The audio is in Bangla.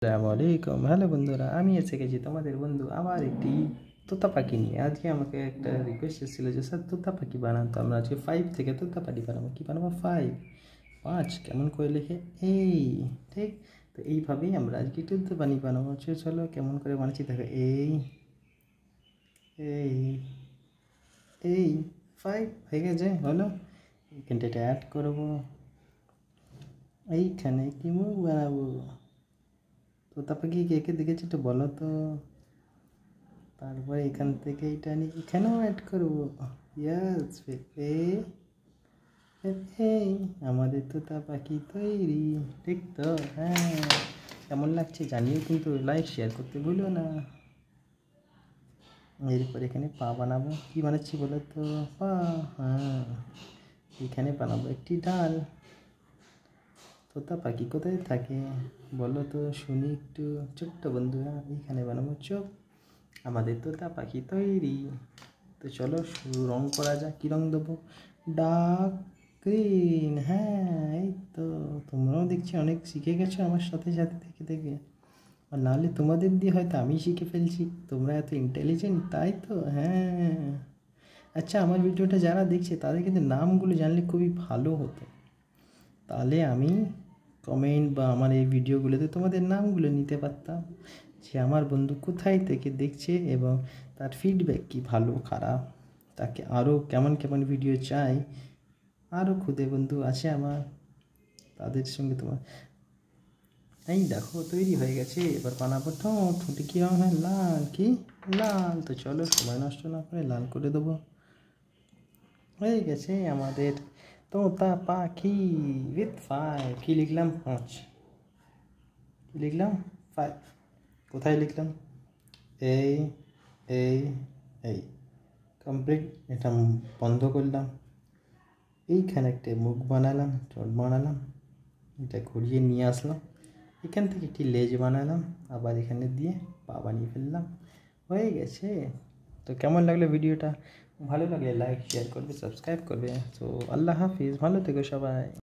আসসালামু আলাইকুম। হ্যালো বন্ধুরা, আমি এসে গেছি তোমাদের বন্ধু আবার একটি তোতা পাখি নিয়ে। আজকে আমাকে একটা রিকোয়েস্ট এসেছিলো যে স্যার তোতা পাখি বানান, তো আমরা আজকে 5 থেকে তোতা পাখি বানাবো। কী বানাবো? 5 কেমন করে লিখে এই, ঠিক। তো এইভাবেই আমরা আজকে তোতা পাখি বানাবো। চলো কেমন করে বানাচ্ছি দেখো। এই এই এই 5 হয়ে গেছে, হলো। এখানটা এটা অ্যাড করবো, এইখানে কি মুখ বানাবো। তোতা পাখি কে কে দেখেছি একটু বলো তো। তারপরে এখান থেকে এটা নিয়ে এখানেও অ্যাড করবো। ইয়াস, এই আমাদের তোতা পাখি তৈরি, ঠিক তো? হ্যাঁ, কেমন লাগছে জানিও, কিন্তু লাইক শেয়ার করতে ভুলো না। এরপর এখানে পা বানাবো। কি বানাচ্ছি বলো তো? পা। হ্যাঁ, এখানে বানাবো একটি ডাল। তোতা পাখি কোথায় থাকে বলো তো শুনি একটু, ছোট্ট বন্ধুরা। এইখানে বানাবো চোখ। আমাদের তোতা পাখি তৈরি। তো চলো রং করা যাক। কী রং দেবো? Dark green. হ্যাঁ, এই তো তোমরাও দেখছি অনেক শিখে গেছো আমার সাথে সাথে দেখে দেখে। আর নাহলে তোমাদের দিয়ে হয়তো আমি শিখে ফেলছি, তোমরা এত ইন্টেলিজেন্ট, তাই তো? হ্যাঁ। আচ্ছা, আমার ভিডিওটা যারা দেখছে তাদের কিন্তু নামগুলো জানলে খুবই ভালো হতো। তাহলে আমি কমেন্ট বা আমার এই ভিডিওগুলোতে তোমাদের নামগুলো নিতে পারতাম, যে আমার বন্ধু কোথায় থেকে দেখছে এবং তার ফিডব্যাক কি, ভালো খারাপ, তাকে আরও কেমন কেমন ভিডিও চাই। আরও খুদে বন্ধু আছে আমার, তাদের সঙ্গে তোমার এই দেখো তৈরি হয়ে গেছে। এবার বানাবো ঠোঁটে কী রঙ হয়? লাল। কি? লাল। তো চলো সময় নষ্ট না করে লাল করে দেবো। হয়ে গেছে আমাদের তোতা পাখি উইথ 5। কী লিখলাম? 5। কী লিখলাম? 5। কোথায় লিখলাম? এই এই এই কমপ্লিট। এটা বন্ধ করলাম। এইখানে একটা মুখ বানালাম, ঠোঁট বানালাম, এটা ঘুরিয়ে নিয়ে আসলাম। এখান থেকে একটি লেজ বানালাম, আবার এখানে দিয়ে পা বানিয়ে ফেললাম। হয়ে গেছে। তো কেমন লাগলো ভিডিওটা? ভালো লাগলে লাইক শেয়ার করবে, সাবস্ক্রাইব করবে। তো আল্লাহ হাফিজ, ভালো থেকো সবাই।